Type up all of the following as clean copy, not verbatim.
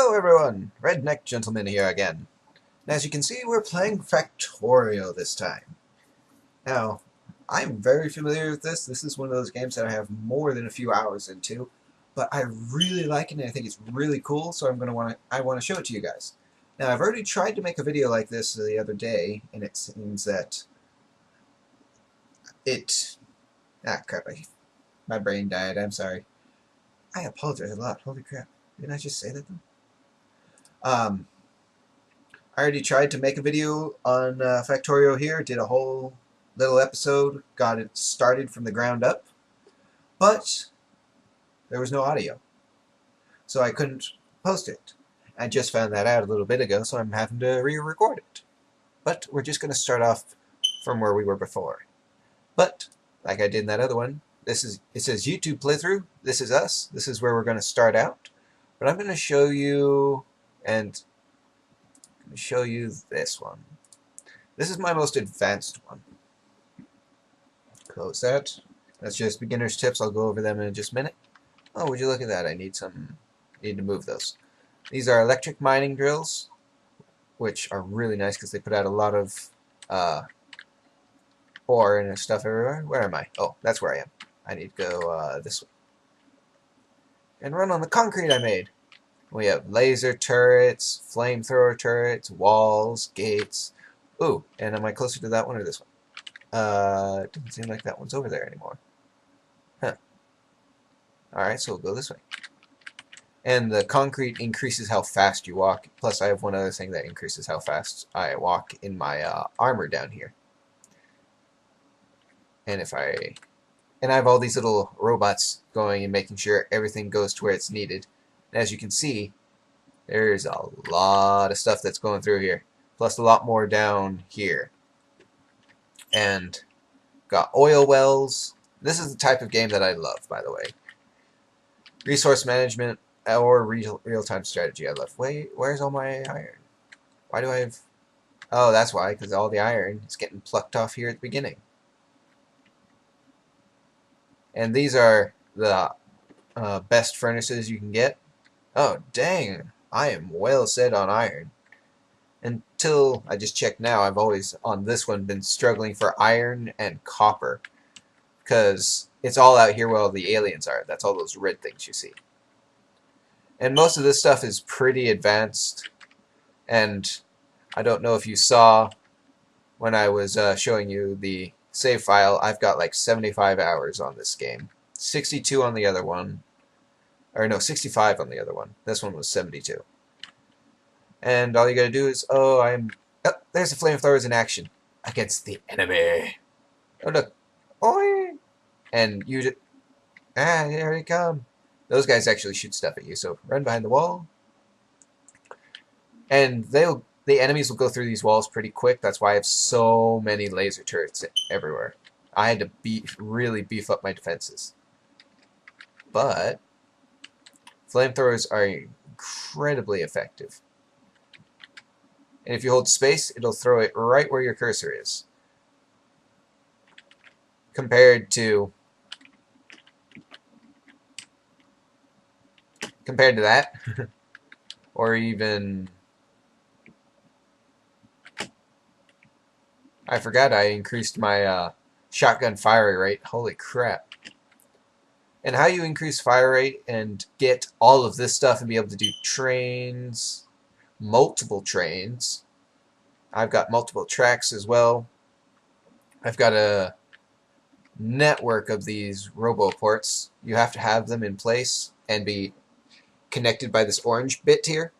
Hello everyone, Redneck Gentleman here again. And as you can see, we're playing Factorio this time. Now, I'm very familiar with this. This is one of those games that I have more than a few hours into, but I really like it and I think it's really cool, so I want to show it to you guys. Now, I've already tried to make a video like this the other day, and it seems that it... crap, my brain died, I'm sorry. I apologize a lot, holy crap. Didn't I just say that though? I already tried to make a video on Factorio here, did a whole little episode, got it started from the ground up, but there was no audio, so I couldn't post it. I just found that out a little bit ago, so I'm having to re-record it. But we're just going to start off from where we were before. But, like I did in that other one, it says YouTube playthrough, this is us, this is where we're going to start out. But I'm going to show you, this one. This is my most advanced one. Close that. That's just beginner's tips. I'll go over them in just a minute. Oh, would you look at that? I need to move those. These are electric mining drills, which are really nice because they put out a lot of ore and stuff everywhere. Where am I? Oh, that's where I am. I need to go this way. And run on the concrete I made. We have laser turrets, flamethrower turrets, walls, gates. Ooh, and am I closer to that one or this one? It doesn't seem like that one's over there anymore. Huh. Alright, so we'll go this way. And the concrete increases how fast you walk. Plus, I have one other thing that increases how fast I walk in my armor down here. And I have all these little robots going and making sure everything goes to where it's needed. And as you can see, there's a lot of stuff that's going through here. Plus a lot more down here. And got oil wells. This is the type of game that I love, by the way. Resource management or real-time strategy I love. Wait, where's all my iron? Why do I have... Oh, that's why, because all the iron is getting plucked off here at the beginning. And these are the best furnaces you can get. Oh, dang. I am well set on iron. Until I just checked now, I've always, on this one, been struggling for iron and copper. Because it's all out here where all the aliens are. That's all those red things you see. And most of this stuff is pretty advanced. And I don't know if you saw when I was showing you the save file, I've got like 75 hours on this game. 62 on the other one. Or no, 65 on the other one. This one was 72. And all you gotta do is, oh, there's the flamethrowers in action against the enemy. Oh, look. Oi! And here they come. Those guys actually shoot stuff at you, so run behind the wall. And the enemies will go through these walls pretty quick. That's why I have so many laser turrets everywhere. I had to really beef up my defenses. But flamethrowers are incredibly effective. And if you hold space, it'll throw it right where your cursor is. Compared to that, or even, I forgot I increased my shotgun fire rate. Holy crap. And how you increase fire rate and get all of this stuff and be able to do trains, multiple trains. I've got multiple tracks as well. I've got a network of these roboports. You have to have them in place and be connected by this orange bit here.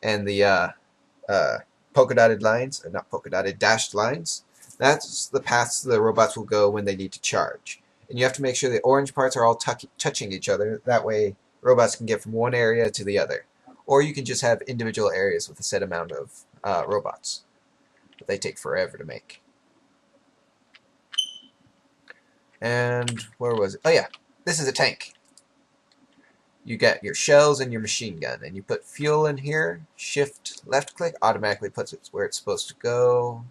And the polka dotted lines, not polka dotted, dashed lines. That's the paths the robots will go when they need to charge. And you have to make sure the orange parts are all touching each other. That way robots can get from one area to the other. Or you can just have individual areas with a set amount of robots. But they take forever to make. And where was it? Oh yeah, this is a tank. You get your shells and your machine gun. And you put fuel in here. Shift left click automatically puts it where it's supposed to go.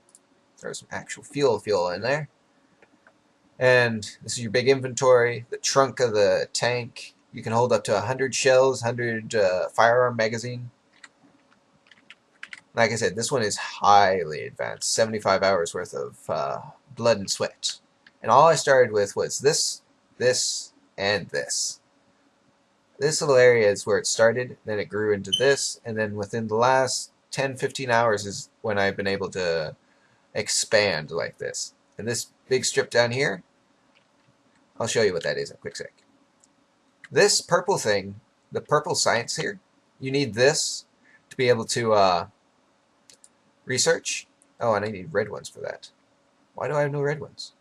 Throw some actual fuel in there. And this is your big inventory. The trunk of the tank You can hold up to 100 shells, 100 firearm magazine. Like I said, this one is highly advanced. 75 hours worth of blood and sweat. And all I started with was this, and this. This little area is where it started, then it grew into this, and then within the last 10-15 hours is when I've been able to expand like this. And this big strip down here, I'll show you what that is in a quick sec. This purple thing, the purple science here, you need this to be able to research. Oh, and I need red ones for that. Why do I have no red ones?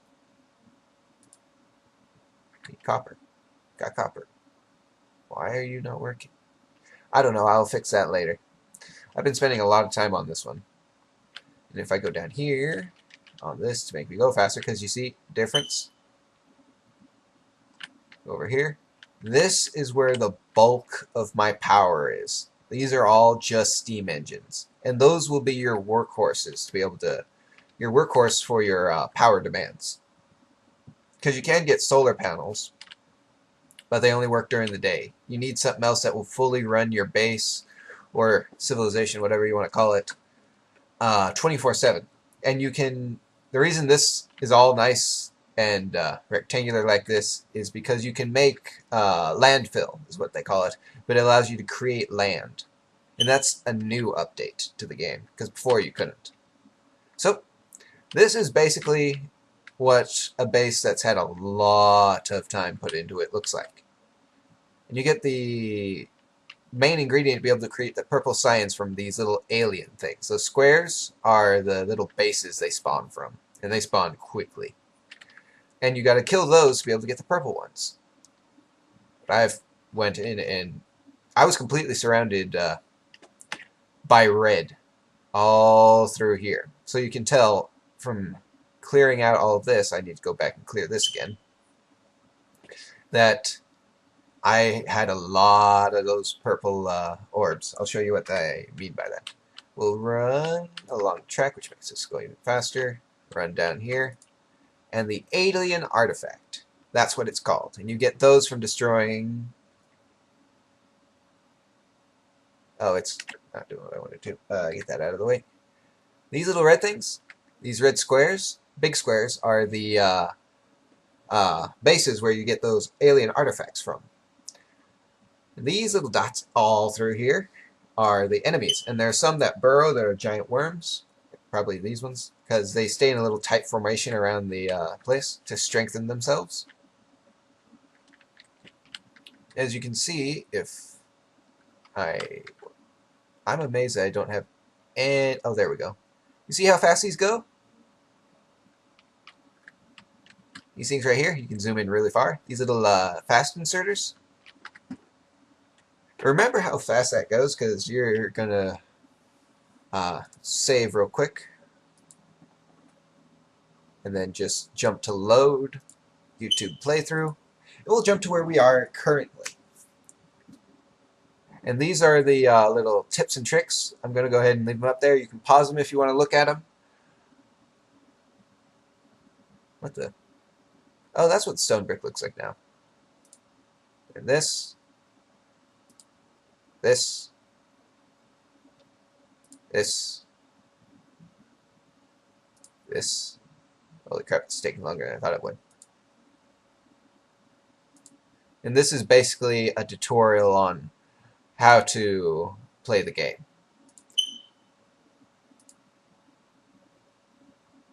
Need copper. Got copper. Why are you not working? I don't know. I'll fix that later. I've been spending a lot of time on this one. And if I go down here on this to make me go faster, because you see difference. Over here. This is where the bulk of my power is. These are all just steam engines. And those will be your workhorses to be able to, your workhorse for your power demands. Because you can get solar panels, but they only work during the day. You need something else that will fully run your base or civilization, whatever you want to call it, 24/7. And you can, the reason this is all nice and rectangular like this is because you can make landfill, is what they call it, but it allows you to create land. And that's a new update to the game, because before you couldn't. So, this is basically what a base that's had a lot of time put into it looks like. And you get the main ingredient to be able to create the purple science from these little alien things. Those squares are the little bases they spawn from, and they spawn quickly. And you got to kill those to be able to get the purple ones. But I've went in and I was completely surrounded by red all through here. So you can tell from clearing out all of this, I need to go back and clear this again, that I had a lot of those purple orbs. I'll show you what I mean by that. We'll run along the track, which makes us go even faster. Run down here. And the alien artifact. That's what it's called. And you get those from destroying... Oh, it's not doing what I wanted to. Get that out of the way. These little red things, these red squares, big squares, are the bases where you get those alien artifacts from. These little dots all through here are the enemies. And there are some that burrow that are giant worms. Probably these ones. Because they stay in a little tight formation around the place to strengthen themselves. As you can see, if I'm amazed that I don't have any... Oh, there we go. You see how fast these go? These things right here, you can zoom in really far. These little fast inserters. Remember how fast that goes, because you're going to save real quick. And then just jump to load YouTube playthrough. It will jump to where we are currently. And these are the little tips and tricks. I'm going to go ahead and leave them up there. You can pause them if you want to look at them. What the? Oh, that's what stone brick looks like now. And this. This. This. This. Holy crap, it's taking longer than I thought it would. And this is basically a tutorial on how to play the game.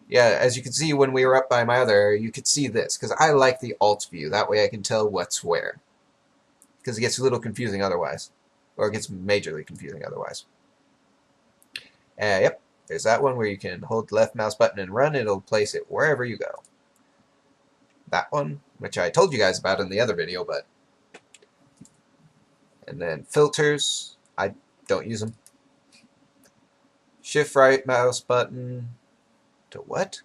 Yeah, as you can see when we were up by my other area, you could see this, because I like the alt view. That way I can tell what's where. Because it gets a little confusing otherwise. Or it gets majorly confusing otherwise. Yep, there's that one where you can hold the left mouse button and run. It'll place it wherever you go. That one, which I told you guys about in the other video, but... And then filters, I don't use them. Shift right mouse button to what?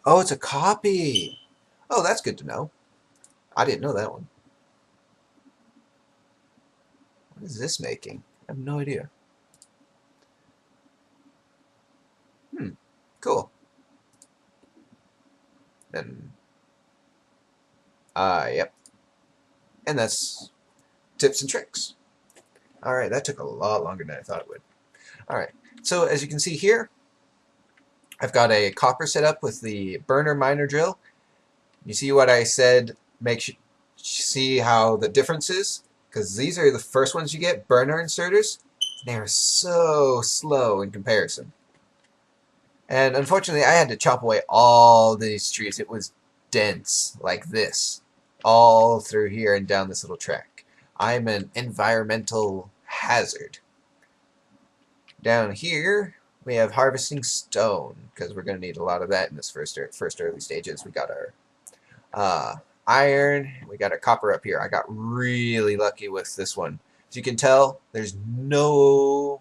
Oh, it's a copy. Oh, that's good to know. I didn't know that one. What is this making? I have no idea. Cool. Then, yep. And that's tips and tricks. Alright, that took a lot longer than I thought it would. Alright, so as you can see here, I've got a copper set up with the burner miner drill. You see what I said, see how the difference is? Because these are the first ones you get, burner inserters. They are so slow in comparison. And unfortunately, I had to chop away all these trees. It was dense, like this, all through here and down this little track. I'm an environmental hazard. Down here, we have harvesting stone, because we're going to need a lot of that in this first early stages. We got our iron, we got our copper up here. I got really lucky with this one. As you can tell, there's no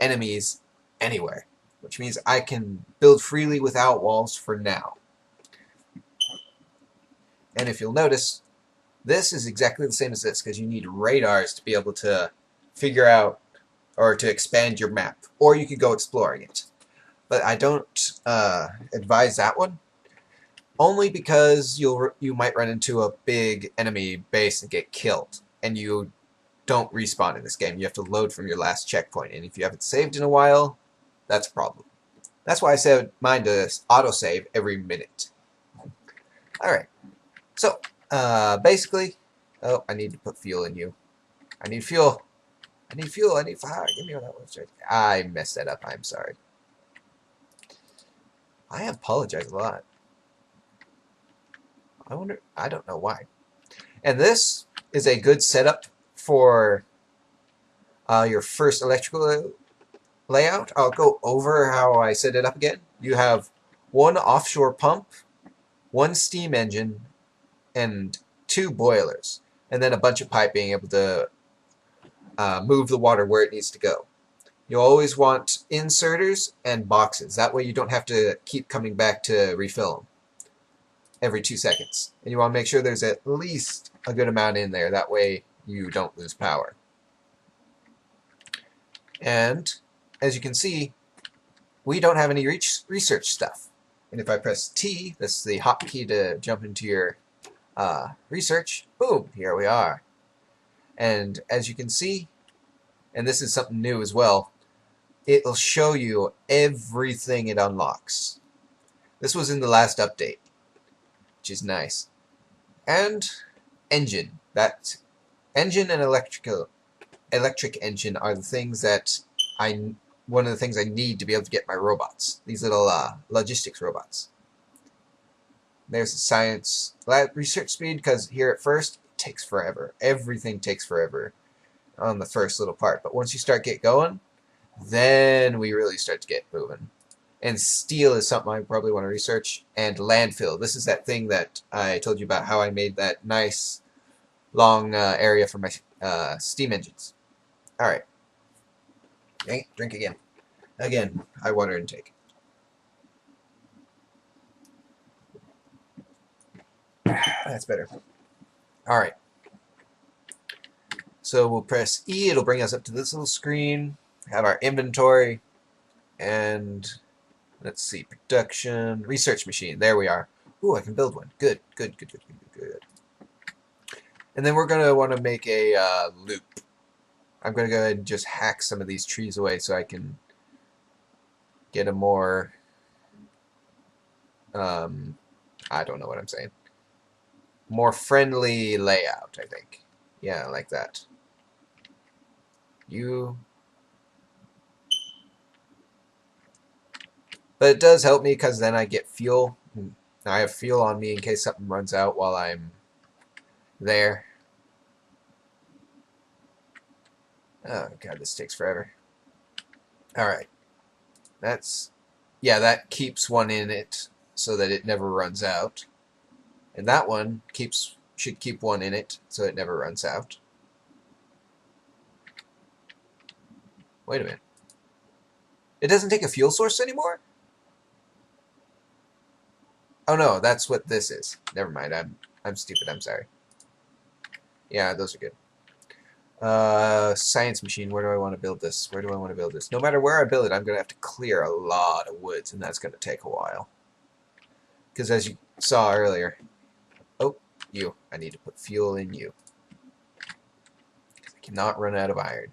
enemies anywhere, which means I can build freely without walls for now. And if you'll notice, this is exactly the same as this, because you need radars to be able to figure out or to expand your map, or you could go exploring it. But I don't advise that one, only because you might run into a big enemy base and get killed, and you don't respawn in this game. You have to load from your last checkpoint, and if you haven't saved in a while, that's a problem. That's why I set mine to autosave every minute. Alright, so basically, oh, I need to put fuel in you. I need fuel. I need fuel. I need fire. Give me all that was right. I messed that up. I'm sorry. I apologize a lot. I don't know why. And this is a good setup for your first electrical layout. I'll go over how I set it up again. You have one offshore pump, one steam engine, and 2 boilers, and then a bunch of pipe being able to move the water where it needs to go. You'll always want inserters and boxes. That way you don't have to keep coming back to refill them every 2 seconds. And you want to make sure there's at least a good amount in there. That way you don't lose power. And as you can see, we don't have any research stuff. And if I press T, that's the hotkey to jump into your research, boom, here we are. And as you can see, and this is something new as well, it'll show you everything it unlocks. This was in the last update, which is nice. And engine. That engine and electric engine are the things that one of the things I need to be able to get my robots. These little logistics robots. There's the science research speed, because here at first it takes forever. Everything takes forever on the first little part. But once you start get going, then we really start to get moving. And steel is something I probably want to research. And landfill. This is that thing that I told you about, how I made that nice long area for my steam engines. Alright. Okay, drink again. Again, high water intake. That's better. Alright. So we'll press E, it'll bring us up to this little screen, have our inventory, and let's see, production, research machine, there we are. Ooh, I can build one. Good, good, good, good, good, good. And then we're going to want to make a loop. I'm going to go ahead and just hack some of these trees away so I can get a more, I don't know what I'm saying, more friendly layout, I think. Yeah, like that. But it does help me because then I get fuel. I have fuel on me in case something runs out while I'm there. Oh god, this takes forever. Alright. Yeah, that keeps one in it so that it never runs out. And that one should keep one in it so it never runs out. Wait a minute. It doesn't take a fuel source anymore? Oh no, that's what this is. Never mind, I'm stupid, I'm sorry. Yeah, those are good. Science machine, where do I want to build this? Where do I want to build this? No matter where I build it, I'm going to have to clear a lot of woods, and that's going to take a while. Because as you saw earlier... Oh, you. I need to put fuel in you. I cannot run out of iron.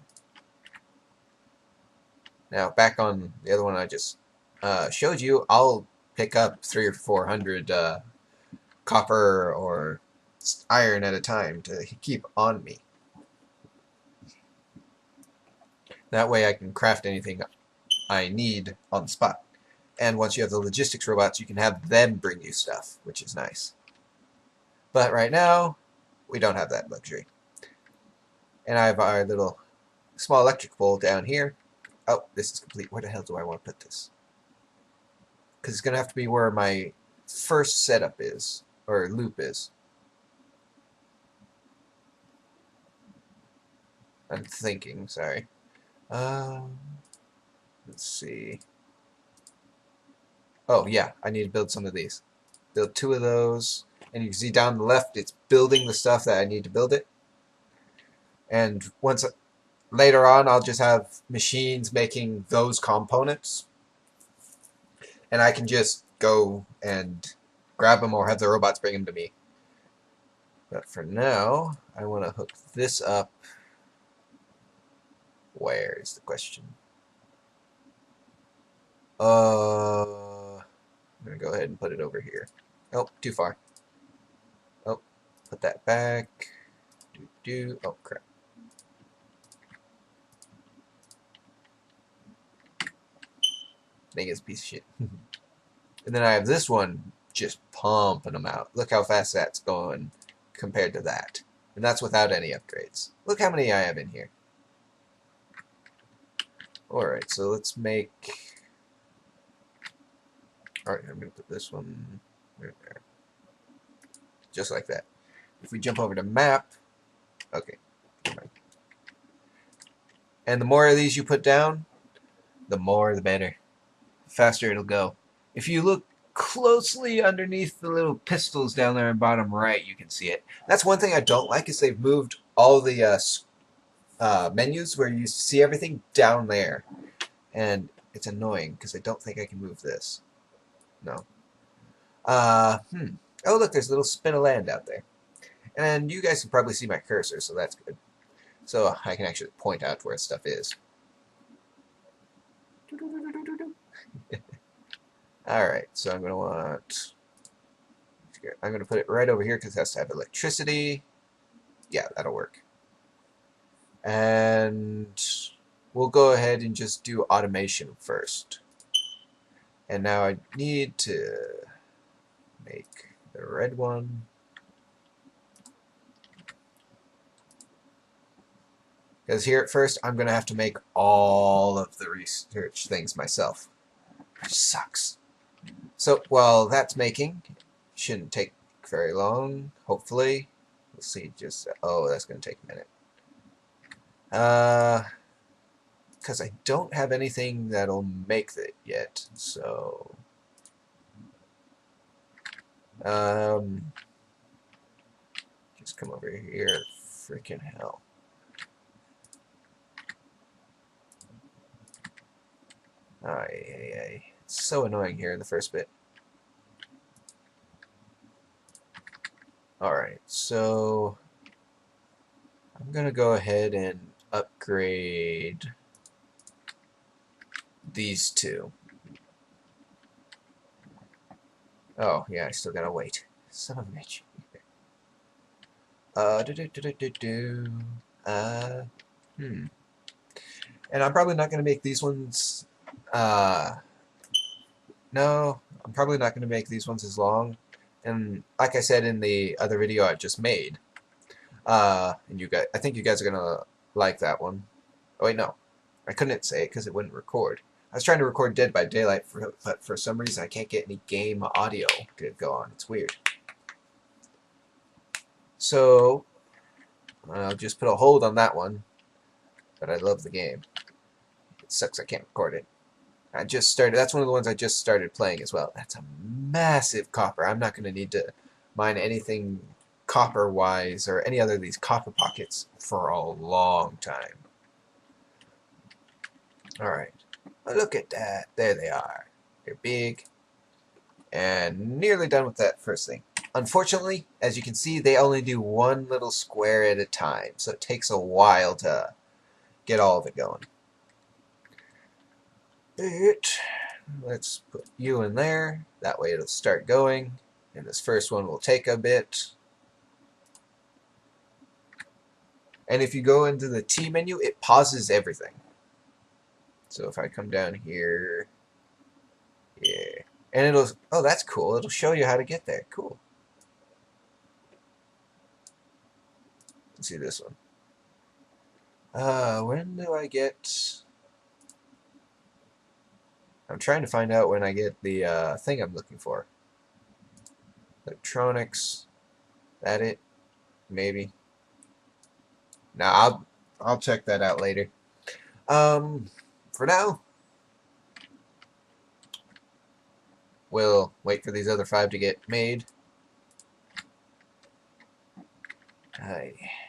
Now, back on the other one I just showed you, I'll pick up 300 or 400 copper or iron at a time to keep on me. That way I can craft anything I need on the spot. And once you have the logistics robots, you can have them bring you stuff, which is nice. But right now, we don't have that luxury. And I have our little small electric pole down here. Oh, this is complete. Where the hell do I want to put this? Because it's going to have to be where my first setup is, or loop is. I'm thinking, sorry. Let's see. Oh, yeah, I need to build some of these. Build 2 of those. And you can see down the left, it's building the stuff that I need to build it. And once later on, I'll just have machines making those components. And I can just go and grab them or have the robots bring them to me. But for now, I want to hook this up. Where is the question? I'm going to go ahead and put it over here. Oh, too far. Oh, put that back. Oh, crap. Dang, it's a piece of shit. And then I have this one just pumping them out. Look how fast that's going compared to that. And that's without any upgrades. Look how many I have in here. Alright, so let's make... Alright, I'm going to put this one right there. Just like that. If we jump over to map... Okay. And the more of these you put down, the more the better. The faster it'll go. If you look closely underneath the little pistols down there in bottom right, you can see it. That's one thing I don't like, is they've moved all the menus where you see everything down there. And it's annoying, because I don't think I can move this. No. Oh, look, there's a little spin of land out there. And you guys can probably see my cursor, so that's good. So I can actually point out where stuff is. Alright, so I'm going to put it right over here because it has to have electricity. Yeah, that'll work. And we'll go ahead and just do automation first. And now I need to make the red one. Because here at first, I'm going to have to make all of the research things myself. Which sucks. So, while that's making, shouldn't take very long, hopefully. We'll see just... Oh, that's going to take a minute. Because I don't have anything that'll make it yet, so... Just come over here. Freaking hell. It's so annoying here in the first bit. Alright, so I'm gonna go ahead and upgrade these 2. Oh, yeah, I still gotta wait. Son of a bitch. And I'm probably not gonna make these ones no, I'm probably not going to make these ones as long. And like I said in the other video I just made, and you guys, I think you guys are going to like that one. Oh wait, no. I couldn't say it because it wouldn't record. I was trying to record Dead by Daylight, but for some reason I can't get any game audio to go on. It's weird. So, I'll just put a hold on that one. But I love the game. It sucks I can't record it. I just started, that's one of the ones I just started playing as well. That's a massive copper. I'm not going to need to mine anything copper-wise or any other of these copper pockets for a long time. Alright, look at that. There they are. They're big and nearly done with that first thing. unfortunately, as you can see, they only do one little square at a time, so it takes a while to get all of it going. Let's put you in there. That way it'll start going. And this first one will take a bit. And if you go into the T menu, it pauses everything. So if I come down here, yeah. And it'll, oh, that's cool. It'll show you how to get there. Cool. Let's see this one. When do I get... I'm trying to find out when I get the thing I'm looking for. Electronics. That it? Maybe. Now I'll check that out later. For now, we'll wait for these other 5 to get made.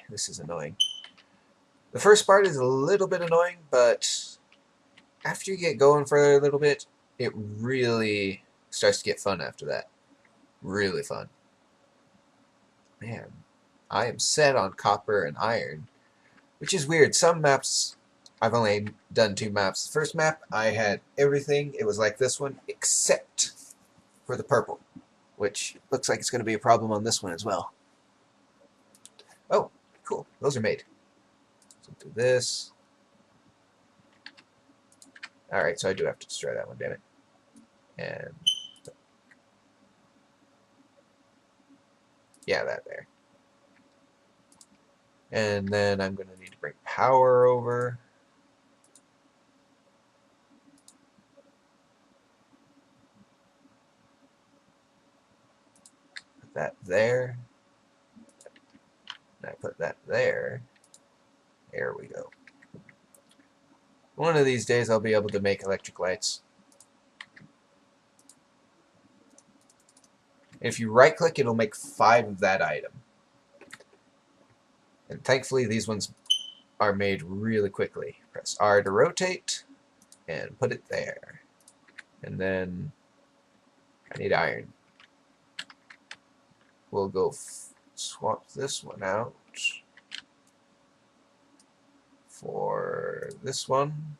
This is annoying. The first part is a little bit annoying, but after you get going for a little bit, it really starts to get fun after that. Really fun. Man, I am set on copper and iron, which is weird. Some maps, I've only done 2 maps. The first map, I had everything. It was like this one, except for the purple, which looks like it's going to be a problem on this one as well. Oh, cool. Those are made. So do this. Alright, so I do have to destroy that one, damn it. And yeah, that there. And then I'm going to need to bring power over. Put that there. And I put that there. There we go. One of these days I'll be able to make electric lights. If you right click, it'll make 5 of that item. And thankfully these ones are made really quickly. Press R to rotate and put it there. And then I need iron. We'll go swap this one out for this one.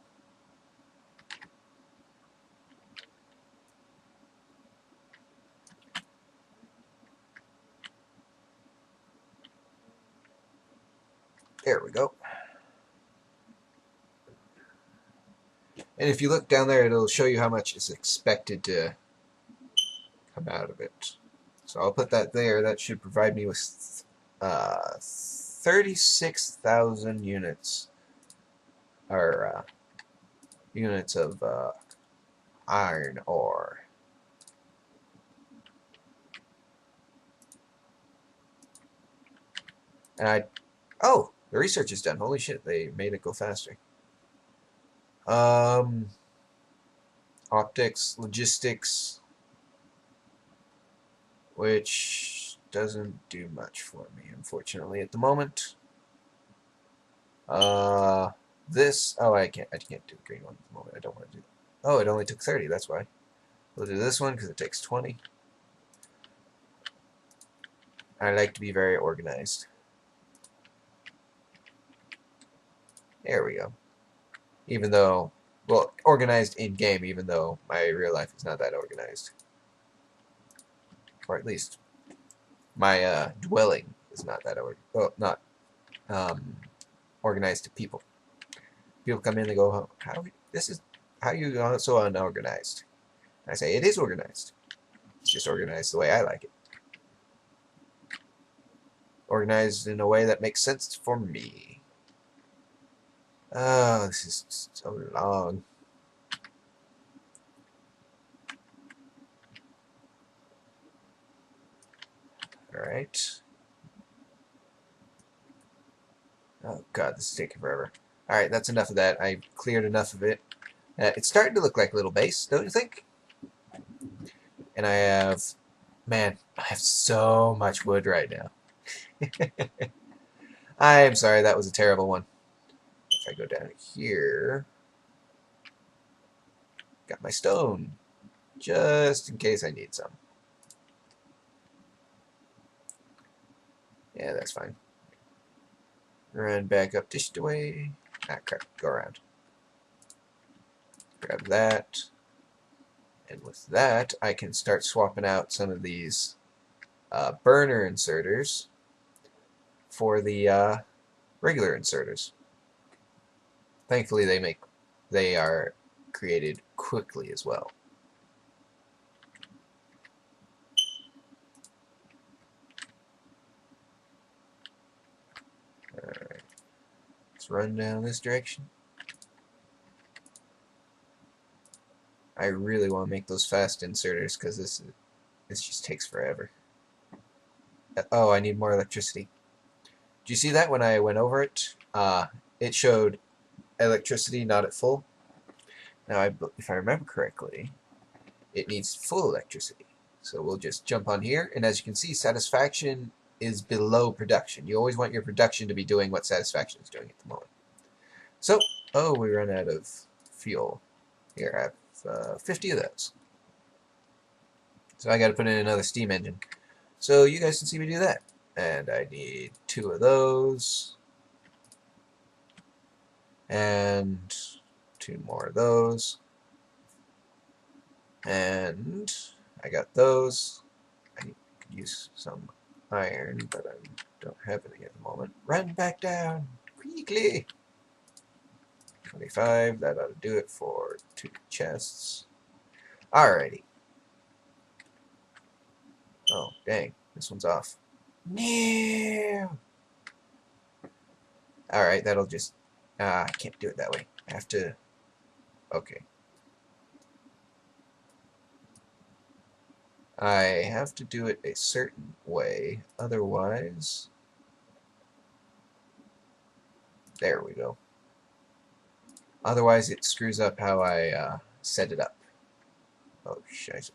There we go. And if you look down there, it'll show you how much is expected to come out of it. So I'll put that there. That should provide me with 36,000 units, or units of iron ore. And oh, the research is done. Holy shit, they made it go faster. Optics, logistics, which doesn't do much for me, unfortunately, at the moment. This, oh, I can't do the green one at the moment. I don't want to do. Oh, it only took 30. That's why. We'll do this one because it takes 20. I like to be very organized. There we go. Even though, well, organized in game, even though my real life is not that organized. Or at least my dwelling is not that organized to people. People come in, they go, this is how you are so unorganized. And I say, it is organized. It's just organized the way I like it. Organized in a way that makes sense for me. Oh, this is so long. Alright. Oh god, this is taking forever. Alright, that's enough of that. I cleared enough of it. It's starting to look like a little base, don't you think? And I have... Man, I have so much wood right now. I'm sorry, that was a terrible one. If I go down here... Got my stone. Just in case I need some. Yeah, that's fine. Run back up this way. Ah, crap. Go around. Grab that. And with that, I can start swapping out some of these burner inserters for the regular inserters. Thankfully, they are created quickly as well. Alright, let's run down this direction. I really want to make those fast inserters because this just takes forever. Oh, I need more electricity. Do you see that when I went over it? It showed electricity not at full. Now, if I remember correctly, it needs full electricity. So we'll just jump on here, and as you can see, satisfaction is below production. You always want your production to be doing what satisfaction is doing at the moment. So, oh, we run out of fuel. Here, I have 50 of those. So I got to put in another steam engine. So you guys can see me do that. And I need 2 of those. And 2 more of those. And I got those. I could use some iron, but I don't have any at the moment. Run back down quickly. 25. That ought to do it for 2 chests. Alrighty. Oh, dang. This one's off. No! Alright, that'll just... I can't do it that way. I have to... Okay. I have to do it a certain way, otherwise... There we go. Otherwise it screws up how I set it up. Oh, shit.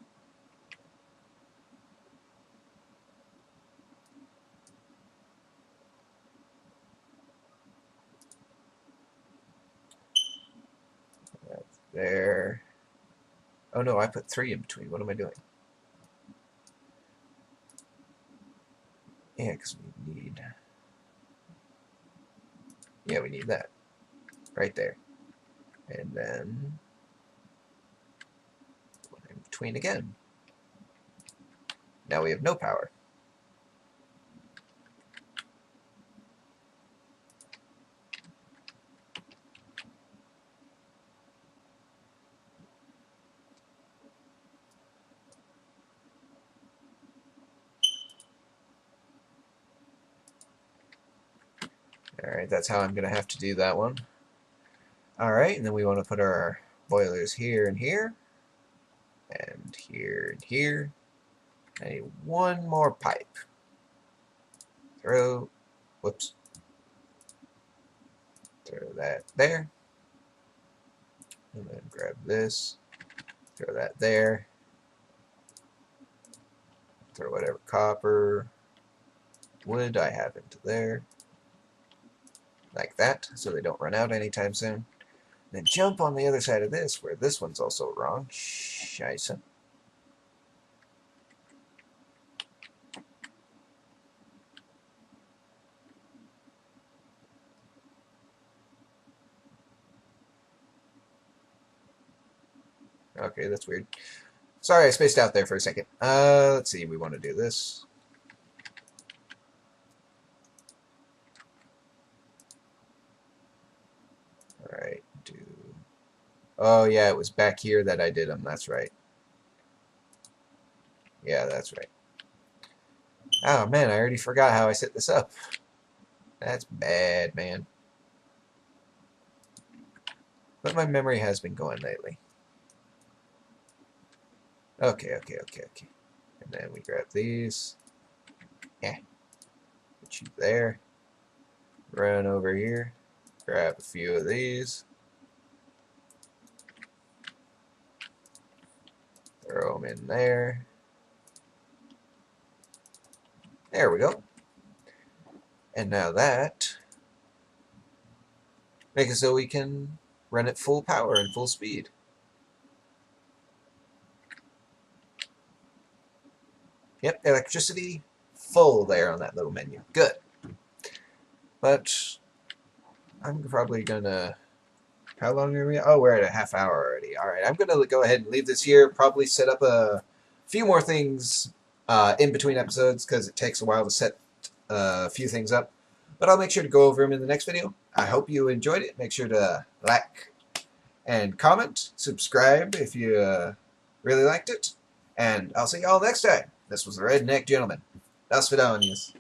That's there. Oh no, I put 3 in between. What am I doing? Yeah, because we need... Yeah, we need that. Right there. And then... one in between again. Now we have no power. Alright, that's how I'm going to have to do that one. Alright, and then we want to put our boilers here and here. And here and here. I need 1 more pipe. Whoops. Throw that there. And then grab this. Throw that there. Throw whatever copper, wood I have into there. Like that, so they don't run out anytime soon. Then jump on the other side of this, where this one's also wrong. Scheisse. Okay, that's weird. Sorry, I spaced out there for a second. Let's see, we want to do this. Alright, Oh, yeah, it was back here that I did them, that's right. Yeah, that's right. Oh, man, I already forgot how I set this up. That's bad, man. But my memory has been going lately. Okay. And then we grab these. Yeah. Put you there. Run over here. Grab a few of these. Throw them in there. There we go. And now that makes it so we can run at full power and full speed. Yep, electricity full there on that little menu. Good. But I'm probably gonna... How long are we? Oh, we're at a half hour already. All right, I'm gonna go ahead and leave this here. Probably set up a few more things in between episodes because it takes a while to set a few things up. But I'll make sure to go over them in the next video. I hope you enjoyed it. Make sure to like and comment, subscribe if you really liked it, and I'll see y'all next time. This was the Redneck Gentleman. Das Vidanius.